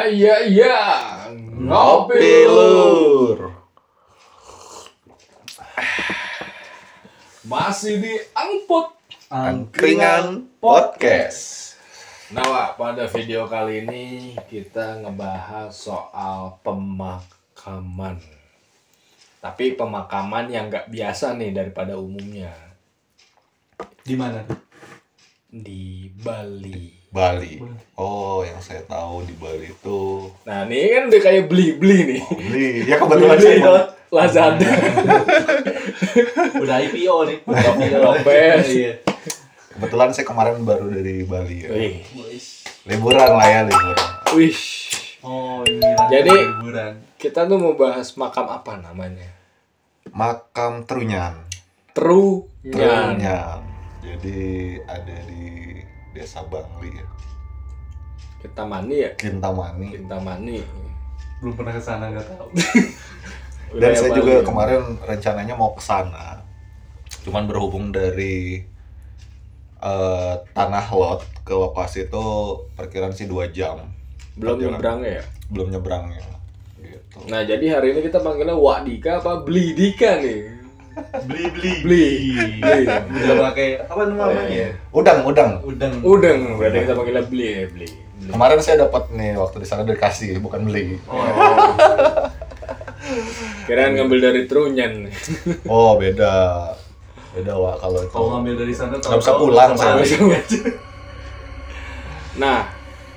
Iya, Ngopi Lur. Masih di Angkringan Podcast. Nah, Wak, pada video kali ini kita ngebahas soal pemakaman. Tapi pemakaman yang nggak biasa nih daripada umumnya. Di mana? Di Bali. Bali. Oh, yang saya tahu di Bali itu. Nah, ini kan udah kayak beli-beli nih. Beli. Ya kebetulan Beli saya dot Lazada. Udah IPO nih. Lopez. Iya. Kebetulan saya kemarin baru dari Bali ya. Wih. Liburan lah ya, liburan. Wih. Oh, ini Jadi, liburan. kita tuh mau bahas makam apa namanya? Makam Trunyan. Trunyan. Jadi ada di Desa Bangli ya. Kintamani ya? Kintamani. Kintamani. Belum pernah ke sana, enggak tahu. Dan saya Bali. juga kemarin rencananya mau ke sana. Cuman berhubung dari Tanah Lot ke lokasi itu perkiraan sih 2 jam. Belum Perjalanan. nyebrangnya ya? Belum nyebrangnya. Gitu. Nah, jadi hari ini kita panggilnya Wak Dika apa Beli Dika nih? Beli. Udah pakai apa namanya? Udang. Udeng, berarti kita panggilnya Beli ya, Beli. Kemarin saya dapat nih waktu di sana dikasih, bukan beli. Oh. Kirain ngambil dari Trunyan. Oh, beda. Beda Wak kalau itu. Kalau ngambil dari sana Nggak bisa pulang saya. Nah,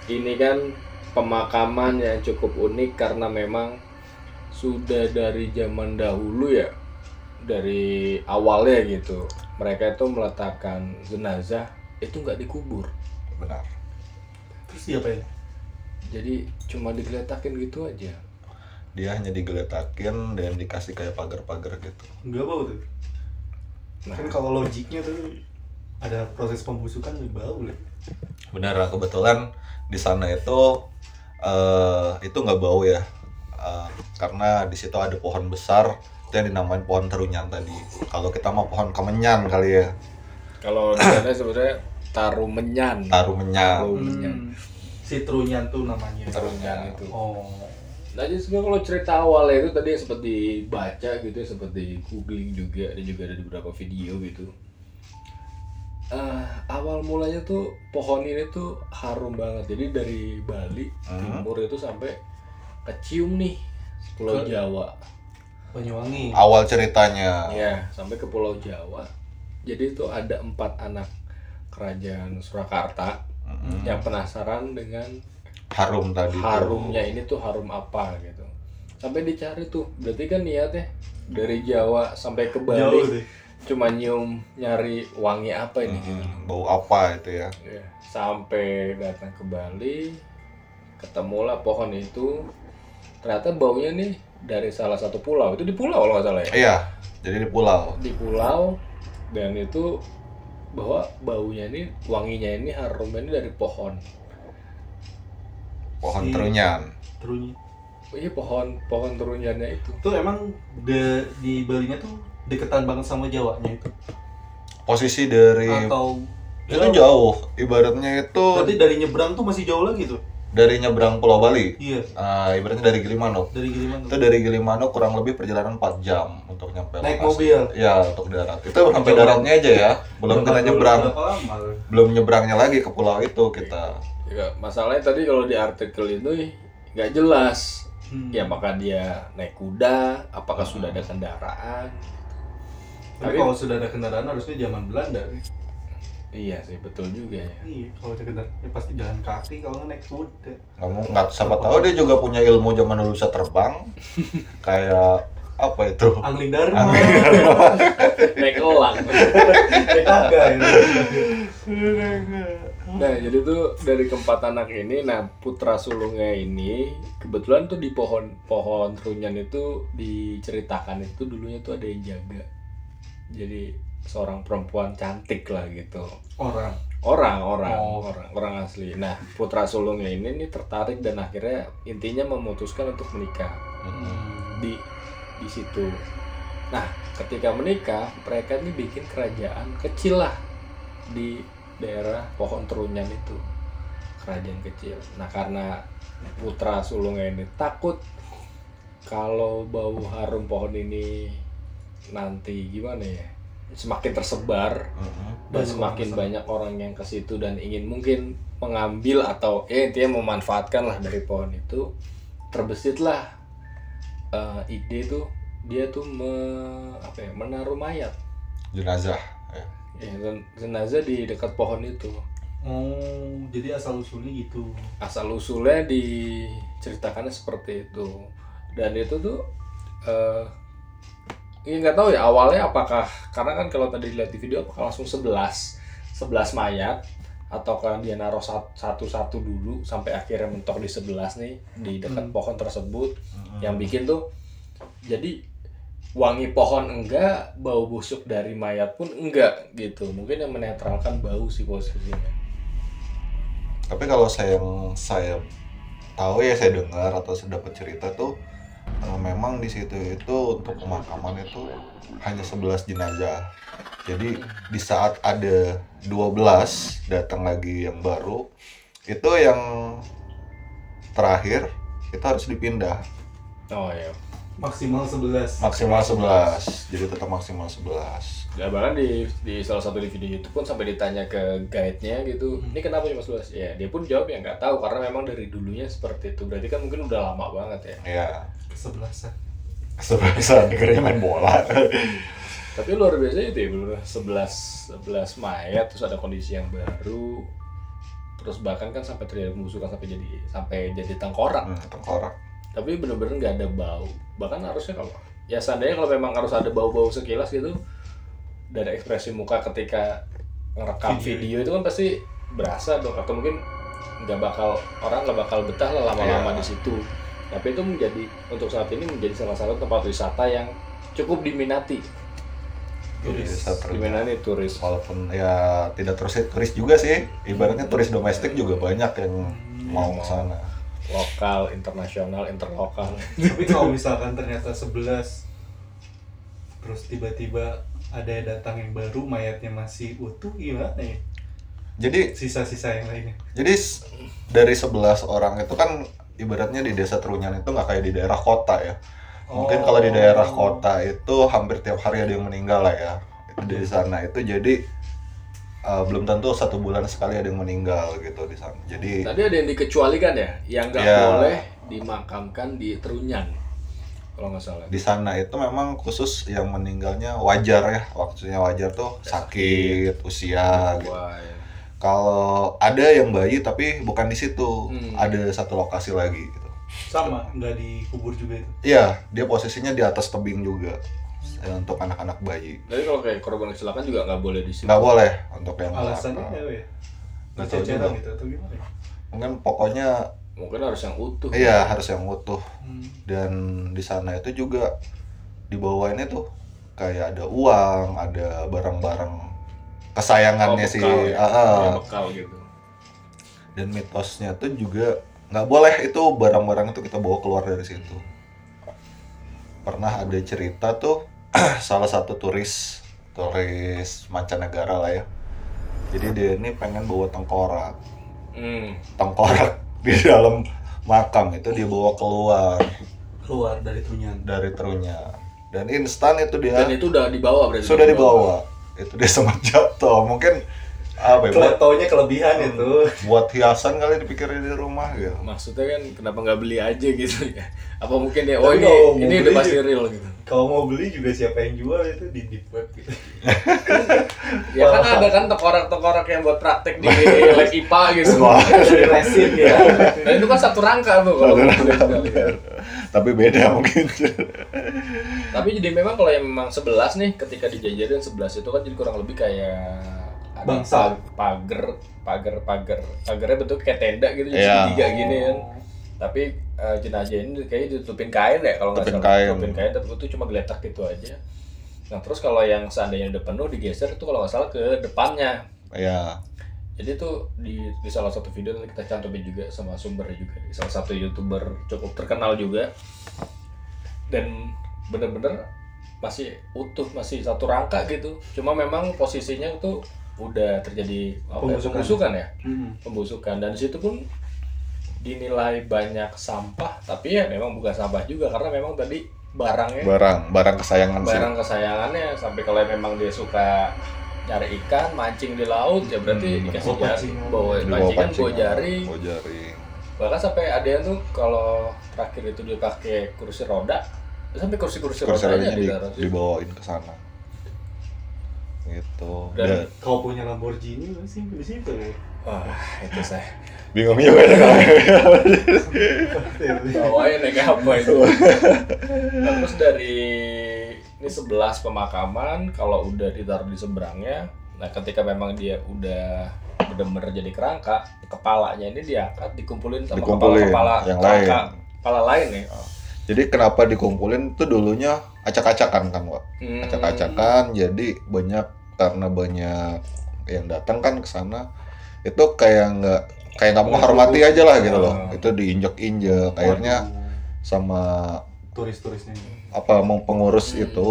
ini kan pemakaman yang cukup unik karena memang sudah dari zaman dahulu ya, dari awalnya gitu. Mereka itu meletakkan jenazah itu nggak dikubur. Benar. Terus diapain? Jadi cuma digeletakin gitu aja. Dia hanya digeletakin dan dikasih kayak pagar-pagar gitu. Enggak bau tuh. Nah, Kan kalau logiknya tuh ada proses pembusukan lebih bau lah. Benar, kebetulan di sana itu nggak bau ya. Karena di situ ada pohon besar itu yang dinamain pohon Trunyan tadi. Kalau kita mau pohon kemenyan kali ya. kalau di sana sebenarnya Tarumenyan. Tarumenyan. Si Trunyan tuh namanya. Trunyan itu. Oh. Nah, jadi sebenarnya kalau cerita awalnya itu tadi sempat dibaca gitu ya, sempat di googling juga, dan juga ada di beberapa video gitu. Awal mulanya tuh pohon ini tuh harum banget. Jadi dari Bali timur itu sampai kecium nih Pulau Jawa. Banyuwangi. Awal ceritanya. Ya, sampai ke Pulau Jawa. Jadi itu ada 4 anak kerajaan Surakarta yang penasaran dengan Harum tadi. harumnya ini tuh harum apa gitu. Sampai dicari tuh. Berarti kan niatnya dari Jawa sampai ke Jauh Bali deh. cuma nyari wangi apa ini gitu. Bau apa itu ya? Ya, sampai datang ke Bali, ketemulah pohon itu. Ternyata baunya nih dari salah satu pulau. Itu di pulau kalau nggak salah ya. Iya, jadi di pulau. Di pulau, dan itu bahwa baunya ini, wanginya ini, harumnya ini dari pohon. Pohon Trunyan. Trunyan. Oh iya, pohon terunyannya itu. Tuh emang di Balinya tuh deketan banget sama Jawanya itu. Posisi dari Atau itu jauh. Ibaratnya itu berarti dari nyebrang tuh masih jauh lagi tuh. dari nyebrang Pulau Bali. Iya, Ibaratnya dari Gilimanuk. dari Gilimanuk. Itu dari Gilimanuk kurang lebih perjalanan 4 jam untuk nyampe Naik lokasi. mobil. Ya, untuk darat. Itu sampai daratnya aja ya. Belum kita nyebrang. Berapa lama? Belum nyebrangnya lagi ke pulau itu kita. Ya, masalahnya tadi kalau di artikel itu nggak jelas. Ya, maka dia naik kuda, apakah sudah ada kendaraan? Tapi kalau sudah ada kendaraan harusnya zaman Belanda. Iya sih, betul juga ya. Iya, kalau ada kendaraan ya pasti jalan kaki, kalau nggak naik kuda. Nggak siapa tahu dia juga punya ilmu zaman dulu bisa terbang. Kayak apa itu? Angling Dharma. Naik elang. Naik naga ya. Nah, jadi tuh dari keempat anak ini, nah putra sulungnya ini kebetulan tuh di pohon Trunyan itu diceritakan itu dulunya tuh ada yang jaga. Jadi seorang perempuan cantik lah gitu. Orang asli. Nah, putra sulungnya ini nih tertarik dan akhirnya intinya memutuskan untuk menikah di situ. Nah, ketika menikah, mereka ini bikin kerajaan kecil lah di daerah pohon Trunyan itu, kerajaan kecil. Nah, karena putra sulungnya ini takut kalau bau harum pohon ini nanti gimana ya, semakin tersebar dan semakin banyak orang yang ke situ dan ingin mungkin mengambil atau intinya memanfaatkan lah dari pohon itu, terbesitlah ide tuh dia tuh menaruh mayat jenazah ya. Jenazah di dekat pohon itu. Oh, jadi asal usulnya gitu. Asal usulnya diceritakannya seperti itu. Dan itu tuh nggak tahu ya awalnya apakah, karena kan kalau tadi dilihat di video apakah langsung 11 mayat ataukah dia naruh satu-satu dulu sampai akhirnya mentok di 11 nih di dekat pohon tersebut. Yang bikin tuh jadi wangi pohon enggak, bau busuk dari mayat pun enggak gitu. Mungkin yang menetralkan bau sih posisinya. Tapi kalau yang saya tahu ya, saya dengar atau saya dapat cerita tuh memang di situ itu untuk pemakaman itu hanya 11 jenazah. Jadi di saat ada 12 datang lagi yang baru, itu yang terakhir itu harus dipindah. Oh iya. Maksimal 11. Maksimal 11. Jadi tetap maksimal 11. Ya bahkan di salah satu di video YouTube pun sampai ditanya ke guide-nya gitu, ini kenapa cuma 11? Ya dia pun jawab ya nggak tahu karena memang dari dulunya seperti itu. Berarti kan mungkin udah lama banget ya. Iya. Kesebelasan. Kesebelasan, dikiranya main bola. Tapi luar biasa itu ya, bener 11 mayat, terus ada kondisi yang baru, terus bahkan kan sampai terjadi pembusukan sampai jadi tengkorak. Tengkorak. Tapi bener-bener nggak ada bau. Bahkan harusnya seandainya kalau memang harus ada bau-bau sekilas gitu, dari ekspresi muka ketika ngerekam video itu kan pasti berasa dong, atau mungkin orang nggak bakal betah lah lama-lama di situ. Tapi itu untuk saat ini menjadi salah satu tempat wisata yang cukup diminati. Diminati turis. Walaupun ya tidak turis juga sih, ibaratnya turis domestik juga banyak yang mau ke sana. Lokal, internasional, interlokal. Tapi kalau misalkan ternyata 11 terus tiba-tiba ada datang yang baru, mayatnya masih utuh, gimana ya? Jadi sisa-sisa yang lainnya. Jadi dari 11 orang itu kan ibaratnya di desa Trunyan itu nggak kayak di daerah kota ya. Mungkin kalau di daerah kota itu hampir tiap hari ada yang meninggal lah ya. Itu di sana itu jadi belum tentu 1 bulan sekali ada yang meninggal gitu di sana. Jadi tadi ada yang dikecualikan ya, yang nggak boleh dimakamkan di Trunyan kalau nggak salah. Di sana itu memang khusus yang meninggalnya wajar ya, waktunya wajar tuh sakit, usia gitu. Kalau ada yang bayi tapi bukan di situ, ada satu lokasi lagi gitu. Sama, nggak dikubur juga itu? Iya, dia posisinya di atas tebing juga untuk anak-anak bayi. Jadi kalau kayak korban kecelakaan juga nggak boleh di situ? Nggak boleh untuk yang alasannya ya? Nggak ceceran gitu atau gimana ya? Mungkin harus yang utuh. Iya, harus yang utuh. Dan di sana itu juga dibawainnya tuh kayak ada uang, ada barang-barang kesayangannya bekal gitu. Dan mitosnya tuh juga nggak boleh itu barang-barang itu kita bawa keluar dari situ. Pernah ada cerita tuh salah satu turis mancanegara lah ya. Jadi dia ini pengen bawa tengkorak di dalam makam itu dia bawa keluar dari Trunyan. Dan instan itu dia. Dan itu udah dibawa berarti. Sudah dibawa. Itu dia sempat jatuh. Mungkin taunya kelebihan itu. Buat hiasan kali dipikirin di rumah gitu. Maksudnya kan kenapa nggak beli aja gitu ya? Apa mungkin dia ini udah pasti real gitu. Kalau mau beli juga siapa yang jual itu di deep web gitu. Ya kan ada kan tengkorak yang buat praktek di les IPA gitu. Dari resin ya. Dan itu kan satu rangka tuh kalau Tapi beda mungkin. Tapi jadi memang kalau yang memang 11 nih, ketika dijajarin 11 itu kan jadi kurang lebih kayak bangsa pagarnya bentuk kayak tenda gitu, jadi segitiga gini kan. Tapi jenazah ini kayaknya ditutupin kain ya kalau nggak salah. Tutupin kain, tapi itu cuma geletak gitu aja. Nah terus kalau yang seandainya udah penuh digeser itu kalau nggak salah ke depannya. Iya. Jadi tuh di salah satu video nanti kita cantumin juga sama sumbernya juga, salah satu YouTuber cukup terkenal juga, dan bener-bener masih utuh, masih satu rangka gitu. Cuma memang posisinya tuh udah terjadi pembusukan ya, pembusukan. Dan di situ pun dinilai banyak sampah, tapi ya memang bukan sampah juga karena memang tadi barangnya barang kesayangan sih. barang kesayangannya. Sampai kalau memang dia suka cari ikan, mancing di laut, ya berarti dikasih bawa jari, pancingan. bawa pancingan, bawa jaring. Bawa jaring. Bahkan sampai ada yang tuh kalau terakhir itu dia pakai kursi roda, sampai kursi Kursi rodanya rodanya ditaruh sih. dibawain ke sana. Gitu. Dan- Kau punya Lamborghini lu sih di situ ya. Wah, itu saya Bingung juga ya. bawain naik apa itu. Nah, terus dari ini 11 pemakaman, kalau udah ditaruh di seberangnya, nah ketika memang dia udah bener-bener jadi kerangka, kepalanya ini diangkat, dikumpulin sama Dikumpulin, kepala yang kerangka, lain. kepala lain ya. Jadi kenapa dikumpulin tuh dulunya acak-acakan kan, Wak? Acak-acakan, jadi karena banyak yang datang kan ke sana, itu kayak nggak menghormati aja lah gitu loh. Itu diinjak-injak, akhirnya sama Turis-turisnya. mau pengurus itu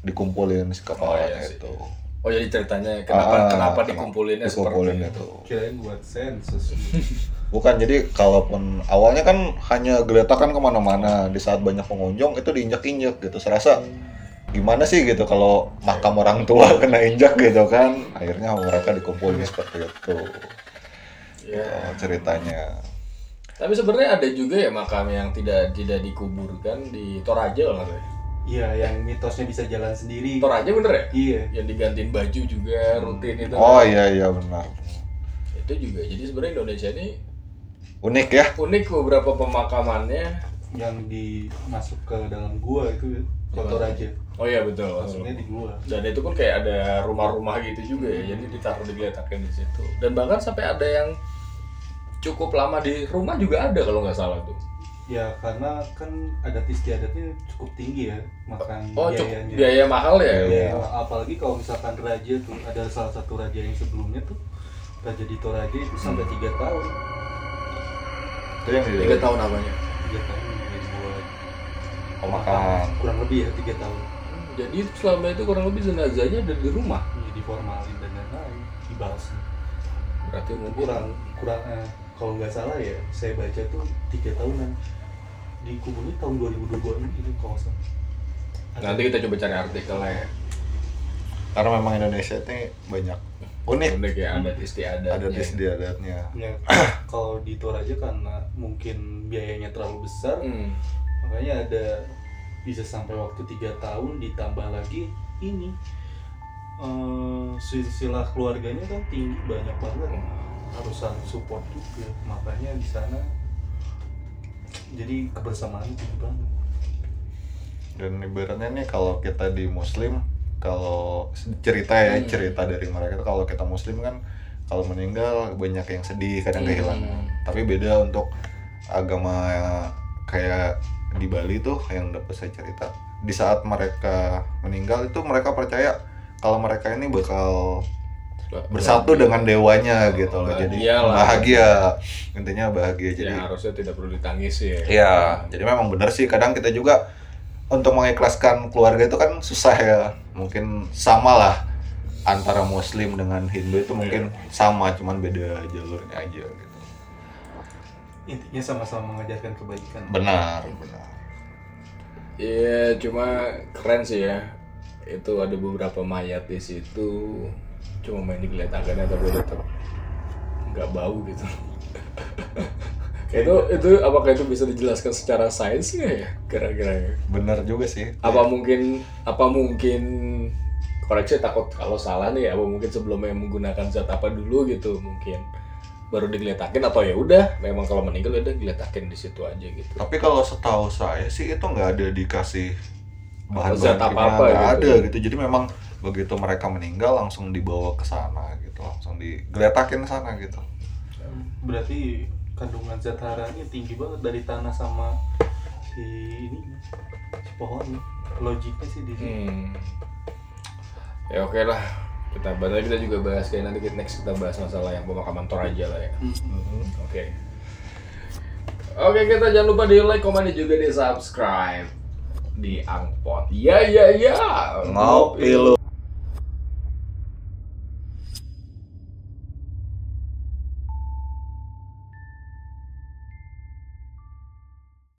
dikumpulin si kepalanya iya sih. itu. Oh jadi ceritanya kenapa dikumpulinnya Dikumpulinnya seperti itu. tuh. Kirain buat sensus. Bukan, jadi kalaupun awalnya kan hanya geletakan kemana-mana, di saat banyak pengunjung itu diinjak-injak gitu. Serasa gimana sih gitu kalau makam orang tua kena injak gitu kan. Akhirnya mereka dikumpulin seperti itu. Ya. Ceritanya. Tapi sebenarnya ada juga ya makam yang tidak dikuburkan di Toraja kalau nggak salah. Iya, yang mitosnya bisa jalan sendiri. Toraja bener ya? Iya. Yang digantiin baju juga rutin itu. Oh iya benar. Itu juga. Jadi sebenarnya Indonesia ini Unik ya. unik beberapa pemakamannya. Yang masuk ke dalam gua itu ke Toraja. Oh iya betul. Maksudnya di gua. Dan itu pun kayak ada rumah-rumah gitu juga ya. Jadi ditaruh digeletakin di situ. Dan bahkan sampai ada yang cukup lama di rumah juga ada kalau nggak salah tuh. Ya karena kan adat istiadatnya cukup tinggi ya, makan Oh cukup biayanya. biaya mahal ya. Ya, apalagi kalau misalkan raja tuh ada salah satu raja yang sebelumnya tuh Raja di Toraja itu sampai 3 tahun. Itu yang 3 tahun namanya. 3 tahun dibuat pemakaman. kurang lebih ya 3 tahun. Jadi itu selama itu kurang lebih jenazahnya ada di rumah. Ya, diformalin dan lain-lain, dibahas. Berarti mungkin Kurang kalau nggak salah ya saya baca tuh 3 tahunan. Dikuburnya tahun 2022 ini itu kalau nggak salah. nanti kita coba cari artikelnya ya. Karena memang Indonesia ini banyak unik. Unik ya adat istiadatnya. Adat istiadatnya. Ya, kalau di Toraja karena mungkin biayanya terlalu besar, makanya ada bisa sampai waktu 3 tahun ditambah lagi ini silsilah keluarganya kan tinggi banyak banget, harus support juga, makanya di sana jadi kebersamaan tinggi banget. Dan ibaratnya nih kalau kita di Muslim, kalau cerita dari mereka itu kalau kita Muslim kan kalau meninggal banyak yang sedih, kadang kehilangan. Tapi beda untuk agama kayak di Bali tuh yang dapat saya cerita, di saat mereka meninggal itu mereka percaya kalau mereka ini bakal bersatu dengan dewanya gitu loh. Jadi bahagia, intinya bahagia. Jadi ya, harusnya tidak perlu ditangisi ya. Iya, jadi memang benar sih, kadang kita juga untuk mengikhlaskan keluarga itu kan susah ya. Mungkin sama lah antara Muslim dengan Hindu itu mungkin sama, cuman beda jalurnya aja gitu. Intinya sama-sama mengajarkan kebaikan. Benar. Iya, cuma keren sih ya. Itu ada beberapa mayat di situ. Cuma main digeletakkannya tapi tetap nggak bau gitu. itu apakah itu bisa dijelaskan secara sains nggak ya kira-kira ya? Benar juga sih. Apa mungkin koreksi takut kalau salah nih, apa mungkin sebelumnya menggunakan zat apa dulu gitu mungkin baru digeletakin, atau ya udah memang kalau meninggal udah digeletakin di situ aja gitu. Tapi kalau setahu saya sih itu nggak ada dikasih zat bahan-bahan apa-apa nggak gitu. ada gitu. Jadi memang begitu mereka meninggal langsung dibawa ke sana gitu, langsung digeletakin sana gitu. Berarti kandungan zat haranya tinggi banget dari tanah sama si pohon. Logiknya sih di sini. Ya oke lah, kita juga bahas kayak nanti next kita bahas masalah yang pemakaman Toraja lah ya. Oke, kita jangan lupa di like, komen, dan juga di subscribe di Angpot. Ya. Ngopi lu.